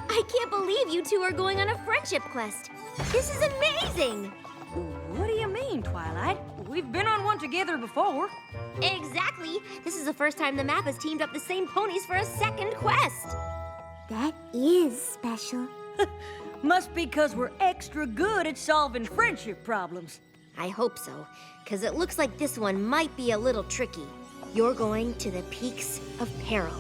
I can't believe you two are going on a friendship quest. This is amazing! What do you mean, Twilight? We've been on one together before. Exactly. This is the first time the map has teamed up the same ponies for a second quest. That is special. Must be 'cause we're extra good at solving friendship problems. I hope so, because it looks like this one might be a little tricky. You're going to the Peaks of Peril.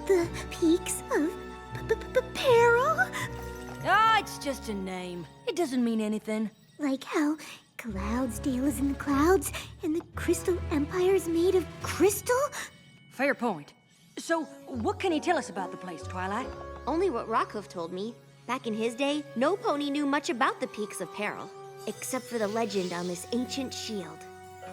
The Peaks of Peril? Ah, it's just a name. It doesn't mean anything. Like how Cloudsdale is in the clouds and the Crystal Empire is made of crystal? Fair point. So, what can you tell us about the place, Twilight? Only what Rockhoof told me. Back in his day, no pony knew much about the Peaks of Peril, except for the legend on this ancient shield.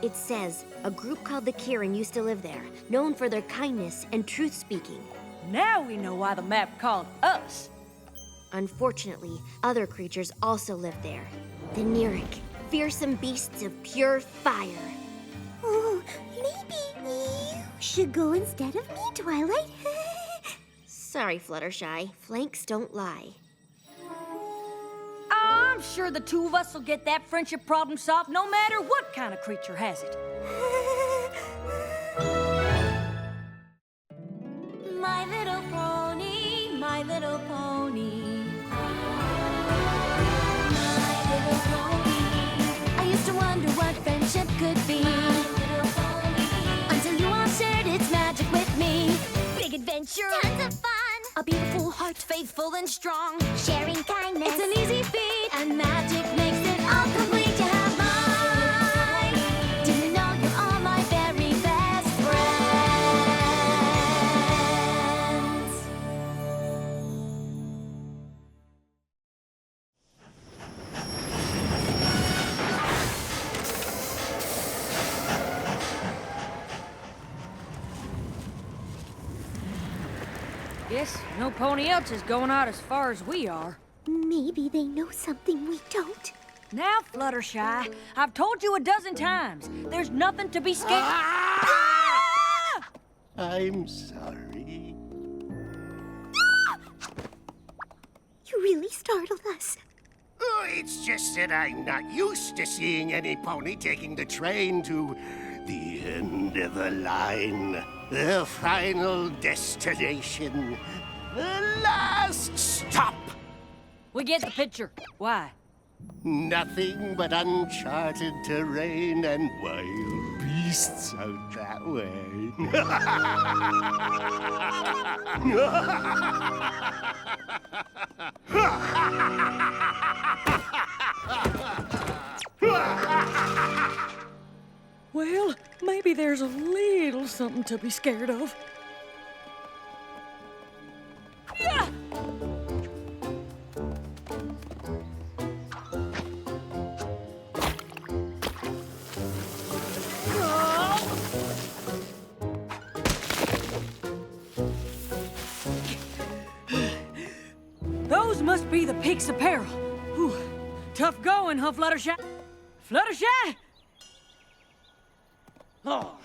It says a group called the Kirin used to live there, known for their kindness and truth-speaking. Now we know why the map called us. Unfortunately, other creatures also live there. The Nirik, fearsome beasts of pure fire. Oh, maybe you should go instead of me, Twilight. Sorry, Fluttershy. Flanks don't lie. I'm sure the two of us will get that friendship problem solved no matter what kind of creature has it. My little pony, my little pony. My little pony. I used to wonder what friendship could be. My little pony. Until you all shared its magic with me. Big adventure. Tons of fun. A beautiful heart, faithful and strong. Sharing kindness. It's an easy feat. And magic makes it all complete. You have mine. Do you know you're all my very best friends? Guess no pony else is going out as far as we are. Maybe they know something we don't. Now, Fluttershy, I've told you a dozen times, there's nothing to be scared. I'm sorry. You really startled us. Oh, it's just that I'm not used to seeing any pony taking the train to the end of the line. The final destination. The last stop. We get the picture. Why? Nothing but uncharted terrain and wild beasts out that way. Well, maybe there's a little something to be scared of. Yeah! Those must be the Peaks of Peril. Whew. Tough going, huh, Fluttershy? Fluttershy? Oh.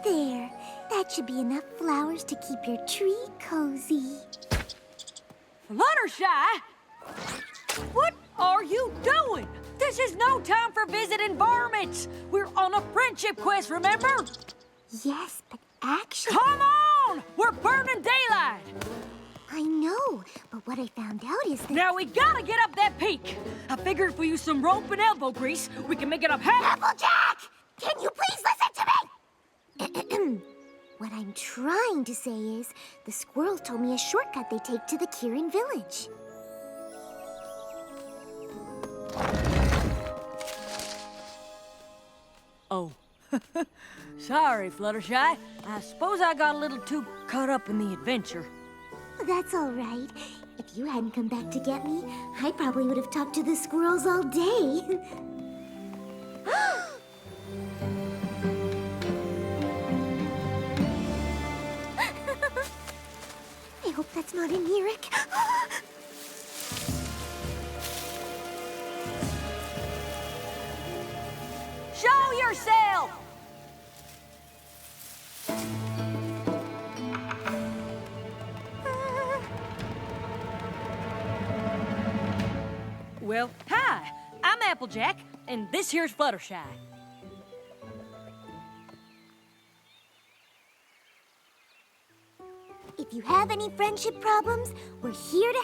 There. That should be enough flowers to keep your tree cozy. Fluttershy? What are you doing? This is no time for visiting varmints. We're on a friendship quest, remember? Yes, but actually... Come on! We're burning daylight! I know, but what I found out is that... Now we gotta get up that peak. I figure if we use some rope and elbow grease, we can make it up half... Applejack! Can you please listen to me? What I'm trying to say is, the squirrels told me a shortcut they take to the Kirin village. Oh. Sorry, Fluttershy. I suppose I got a little too caught up in the adventure. That's all right. If you hadn't come back to get me, I probably would have talked to the squirrels all day. I hope that's not a Nirik. Well, hi. I'm Applejack, and this here's Fluttershy. If you have any friendship problems, we're here to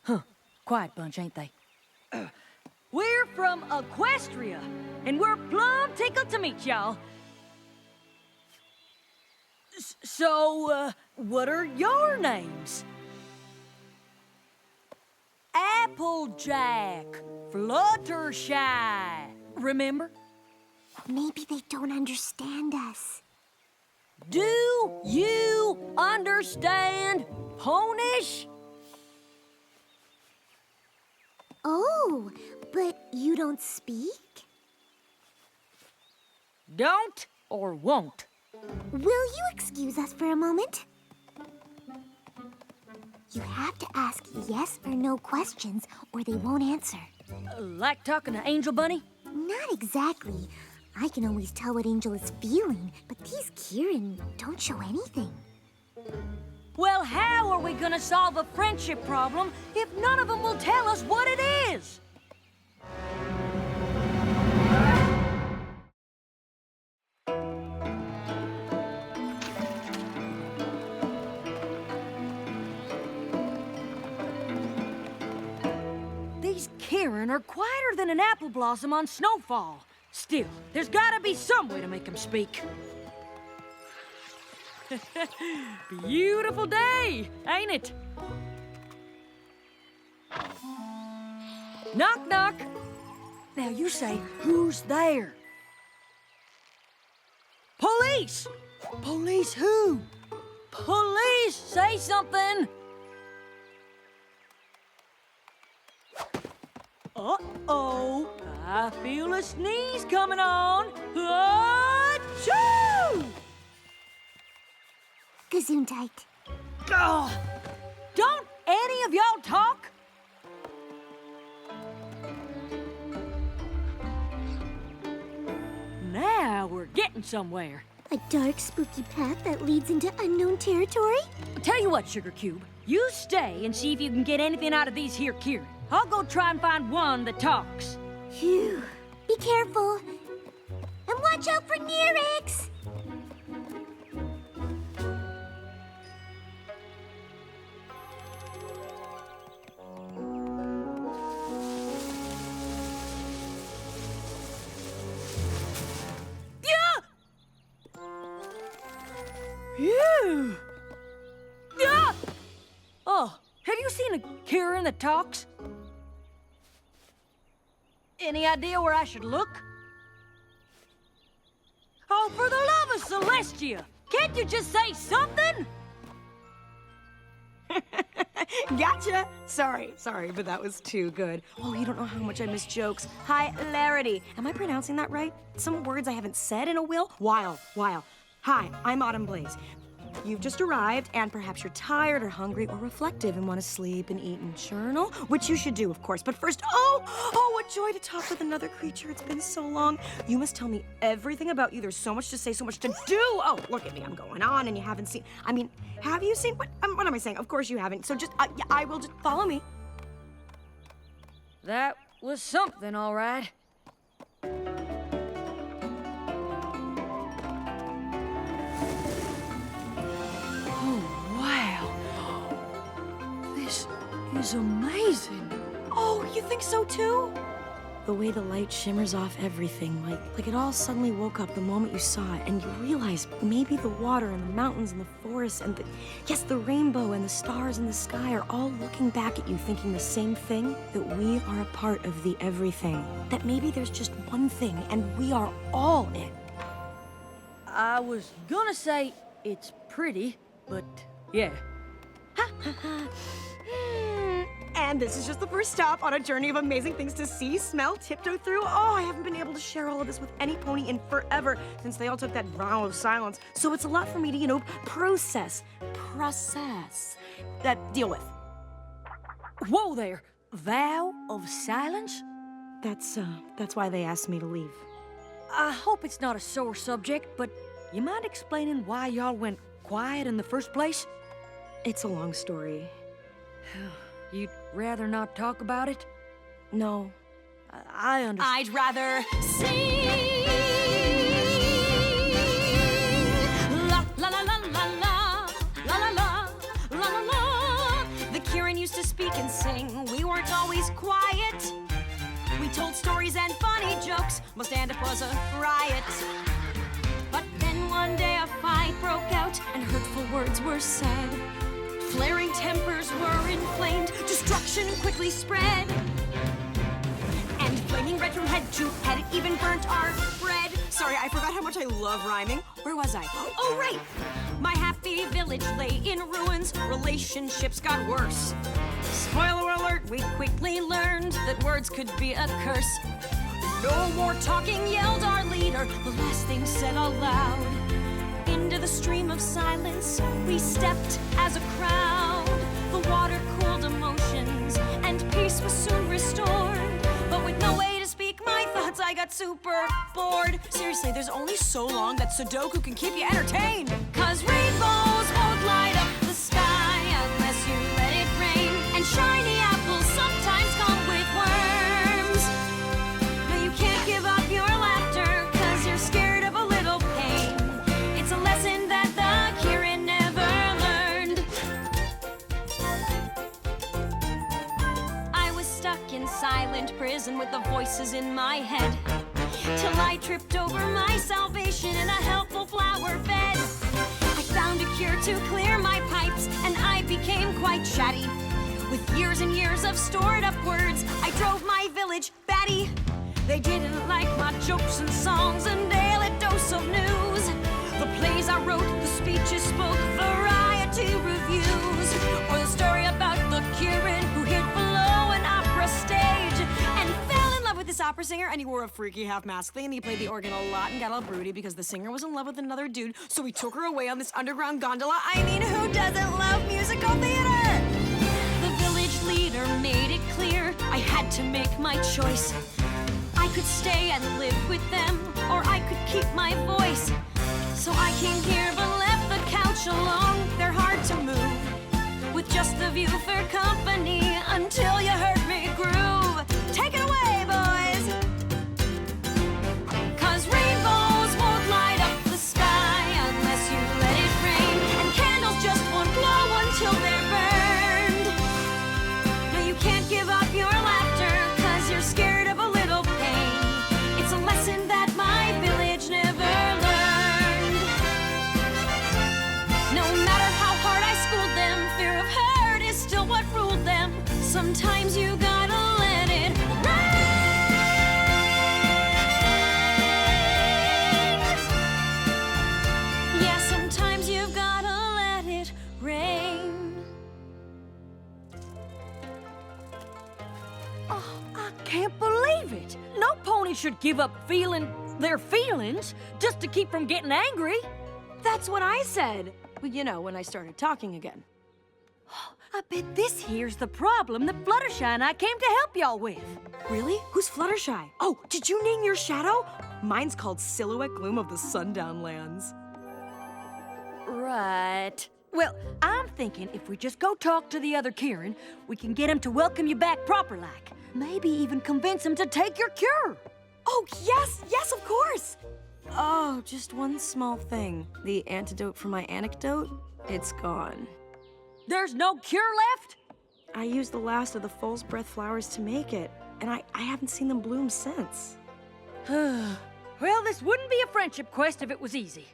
help. Quiet bunch, ain't they? We're from Equestria, and we're plumb tickled to meet y'all. So, what are your names? Applejack, Fluttershy. Remember? Maybe they don't understand us. Do you understand Ponish? Oh, but you don't speak? Don't or won't? Will you excuse us for a moment? You have to ask yes or no questions, or they won't answer. Like talking to Angel Bunny? Not exactly. I can always tell what Angel is feeling, but these Kieran don't show anything. Well, how are we gonna solve a friendship problem if none of them will tell us what it is? These Kieran are quieter than an apple blossom on snowfall. Still, there's gotta be some way to make them speak. Beautiful day, ain't it? Knock, knock. Now you say, who's there? Police! Police who? Police, say something! Uh-oh, I feel a sneeze coming on. Achoo! Gesundheit. Oh, don't any of y'all talk? Now we're getting somewhere. A dark, spooky path that leads into unknown territory? Tell you what, Sugar Cube, you stay and see if you can get anything out of these here Kieran. I'll go try and find one that talks. Phew. Be careful. And watch out for Neerix! Phew! Ah! Oh, have you seen a Kieran that talks? Any idea where I should look? Oh, for the love of Celestia! Can't you just say something? Gotcha! Sorry, but that was too good. Oh, you don't know how much I miss jokes. Hilarity. Am I pronouncing that right? Some words I haven't said in a while. Hi, I'm Autumn Blaze. You've just arrived, and perhaps you're tired or hungry or reflective and want to sleep and eat and journal, which you should do, of course. But first, oh, what joy to talk with another creature. It's been so long. You must tell me everything about you. There's so much to say, so much to do. Oh, look at me. I'm going on, and you haven't seen. I mean, have you seen? What am I saying? Of course you haven't. So just, I will just follow me. That was something, all right. This is amazing. Oh, you think so too? The way the light shimmers off everything, like it all suddenly woke up the moment you saw it, and you realize maybe the water and the mountains and the forests and the rainbow and the stars in the sky are all looking back at you thinking the same thing, that we are a part of the everything. That maybe there's just one thing and we are all it. I was gonna say it's pretty, but yeah. And this is just the first stop on a journey of amazing things to see, smell, tiptoe through. Oh, I haven't been able to share all of this with any pony in forever since they all took that vow of silence. So it's a lot for me to, process, deal with. Whoa there! Vow of silence? That's why they asked me to leave. I hope it's not a sore subject, but you mind explaining why y'all went quiet in the first place? It's a long story. You'd rather not talk about it? No. I understand. I'd rather sing. La la la la la la la la la la la la. The Kieran used to speak and sing. We weren't always quiet. We told stories and funny jokes. My stand-up was a riot. But then one day a fight broke out and hurtful words were said. Flaring tempers were inflamed. Destruction quickly spread. And flaming red from head to head, it even burnt our bread. Sorry, I forgot how much I love rhyming. Where was I? Oh, right! My happy village lay in ruins. Relationships got worse. Spoiler alert, we quickly learned that words could be a curse. No more talking, yelled our leader, the last thing said aloud. Into the stream of silence, we stepped as a crowd. The water cooled emotions, and peace was soon restored. But with no way to speak my thoughts, I got super bored. Seriously, there's only so long that Sudoku can keep you entertained. 'Cause rainbows won't light up the sky unless you let it rain. And shiny apples sometimes come with worms. No, you can't give up your laughter 'cause you're scared of a little pain. It's a lesson that the Kieran never learned. I was stuck in silent prison with the voices in my head. Till I tripped over my salvation in a helpful flower bed. I found a cure to clear my pipes, and I became quite chatty. With years and years of stored up words, I drove my village batty. They didn't like my jokes and songs and daily dose of news. The plays I wrote, the speeches spoke, variety reviews. Or the story about the Kieran who hid below an opera stage and fell in love with this opera singer, and he wore a freaky half-mask thing, and he played the organ a lot and got all broody because the singer was in love with another dude, so he took her away on this underground gondola. I mean, who doesn't love musical theater? The village leader made it clear I had to make my choice. I could stay and live with them, or I could keep my voice. So I came here but left the couch alone. They're hard to move, with just the view for company until you heard me groove. Take it away, boys! 'Cause rainbows won't light up the sky unless you let it rain. And candles just won't glow until they're burned. No, you can't give up your laughter 'cause you're scared of a little pain. It's a lesson that my village never learned. No matter how hard I schooled them, fear of hurt is still what ruled them. Sometimes you gotta let it rain. Yeah, sometimes you've gotta let it rain. Oh, I can't believe it. No pony should give up feeling their feelings just to keep from getting angry. That's what I said. Well, you know, when I started talking again. I bet this here's the problem that Fluttershy and I came to help y'all with. Really? Who's Fluttershy? Oh, did you name your shadow? Mine's called Silhouette Gloom of the Sundown Lands. Right. Well, I'm thinking if we just go talk to the other Kieran, we can get him to welcome you back proper like. Maybe even convince him to take your cure. Oh, yes, yes, of course. Oh, just one small thing. The antidote for my anecdote, it's gone. There's no cure left? I used the last of the false breath flowers to make it, and I haven't seen them bloom since. Well, this wouldn't be a friendship quest if it was easy.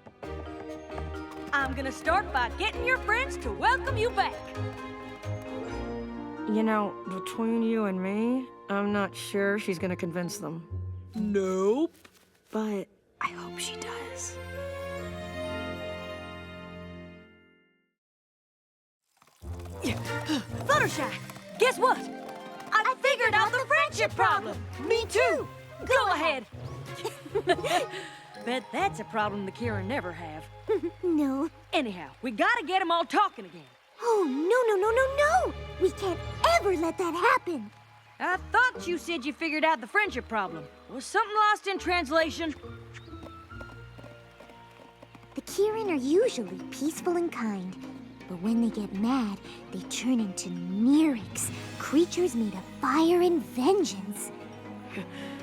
I'm gonna start by getting your friends to welcome you back. You know, between you and me, I'm not sure she's gonna convince them. Nope. But I hope she does. Fluttershy, guess what? I figured out the friendship problem. Me too. Go ahead. Bet that's a problem the Kieran never have. No. Anyhow, we gotta get them all talking again. Oh, no. We can't ever let that happen. I thought you said you figured out the friendship problem. Was something lost in translation? The Kieran are usually peaceful and kind. But when they get mad, they turn into Neeriks, creatures made of fire and vengeance.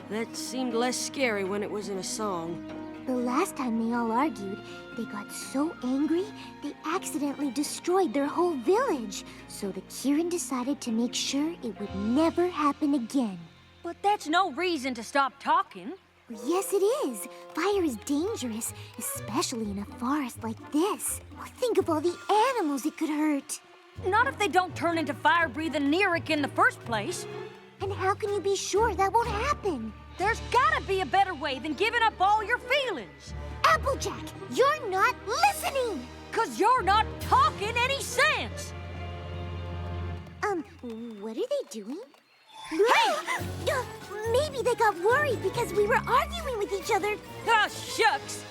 That seemed less scary when it was in a song. The last time they all argued, they got so angry, they accidentally destroyed their whole village. So the Kirin decided to make sure it would never happen again. But that's no reason to stop talking. Yes, it is. Fire is dangerous, especially in a forest like this. Think of all the animals it could hurt. Not if they don't turn into fire-breathing Neerik in the first place. And how can you be sure that won't happen? There's gotta be a better way than giving up all your feelings. Applejack, you're not listening! 'Cause you're not talking any sense. What are they doing? Hey! Maybe they got worried because we were arguing with each other. Ah, shucks.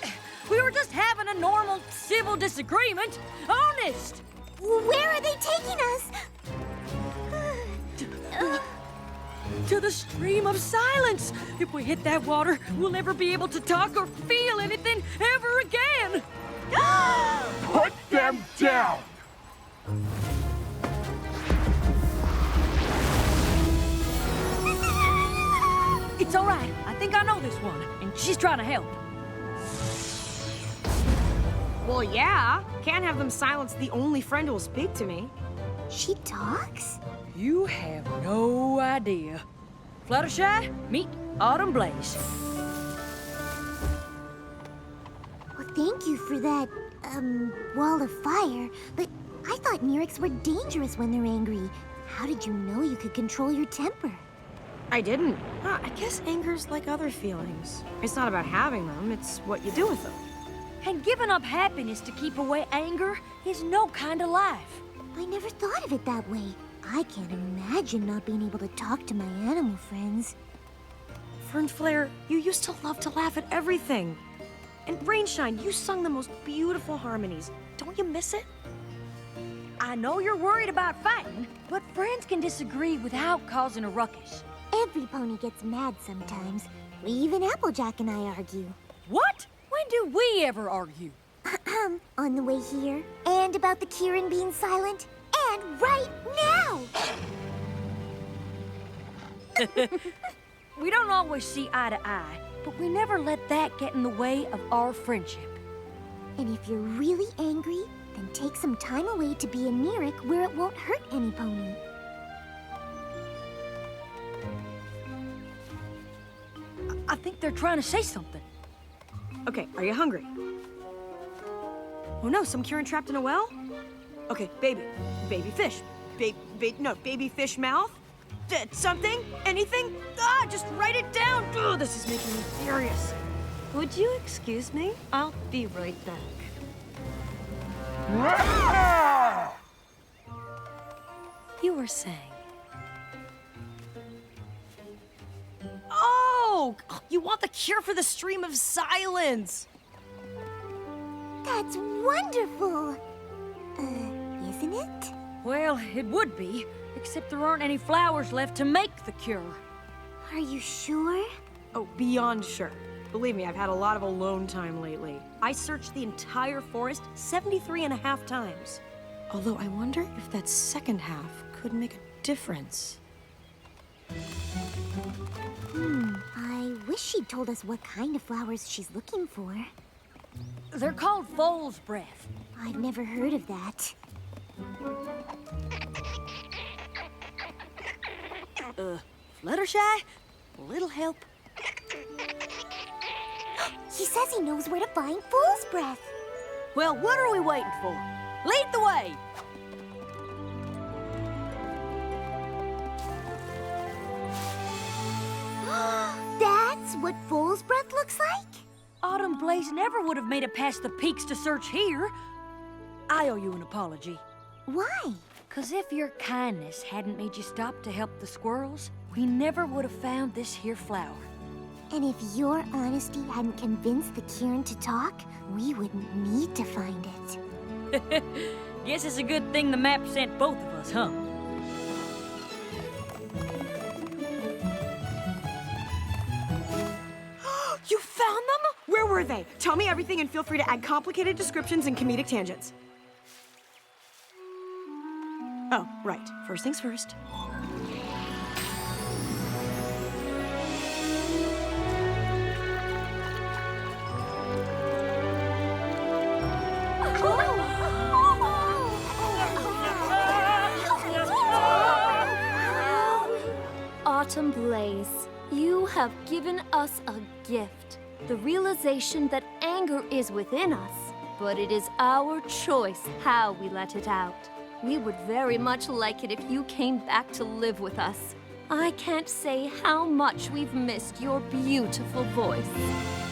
We were just having a normal civil disagreement. Honest. Where are they taking us? To the stream of silence. If we hit that water, we'll never be able to talk or feel anything ever again. Put them down! It's all right. I think I know this one, and she's trying to help. Well, yeah. Can't have them silence the only friend who'll speak to me. She talks? You have no idea. Fluttershy, meet Autumn Blaze. Well, thank you for that, wall of fire. But I thought Neeriks were dangerous when they're angry. How did you know you could control your temper? I didn't. I guess anger's like other feelings. It's not about having them, it's what you do with them. And giving up happiness to keep away anger is no kind of life. I never thought of it that way. I can't imagine not being able to talk to my animal friends. Fernflare, you used to love to laugh at everything. And Rainshine, you sung the most beautiful harmonies. Don't you miss it? I know you're worried about fighting, but friends can disagree without causing a ruckus. Every pony gets mad sometimes. Even Applejack and I argue. What? When do we ever argue? On the way here, and about the Kirin being silent, and right now! We don't always see eye to eye, but we never let that get in the way of our friendship. And if you're really angry, then take some time away to be a Neerik where it won't hurt any pony. I think they're trying to say something. Okay, are you hungry? Oh no, some Kirin trapped in a well? Okay, baby fish. Baby fish mouth? Something? Anything? Just write it down! Ugh, this is making me furious. Would you excuse me? I'll be right back. You were saying... Oh! You want the cure for the stream of silence! That's wonderful! Isn't it? Well, it would be, except there aren't any flowers left to make the cure. Are you sure? Oh, beyond sure. Believe me, I've had a lot of alone time lately. I searched the entire forest 73.5 times. Although I wonder if that second half could make a difference. I wish she'd told us what kind of flowers she's looking for. They're called foal's breath. I've never heard of that. Fluttershy? A little help? He says he knows where to find Fool's Breath. Well, what are we waiting for? Lead the way! That's what Fool's Breath looks like? Autumn Blaze never would have made it past the peaks to search here. I owe you an apology. Why? 'Cause if your kindness hadn't made you stop to help the squirrels, we never would have found this here flower. And if your honesty hadn't convinced the Kirin to talk, we wouldn't need to find it. Guess it's a good thing the map sent both of us, huh? You found them? Where were they? Tell me everything and feel free to add complicated descriptions and comedic tangents. Oh, right. First things first. Autumn Blaze, you have given us a gift. The realization that anger is within us, but it is our choice how we let it out. We would very much like it if you came back to live with us. I can't say how much we've missed your beautiful voice.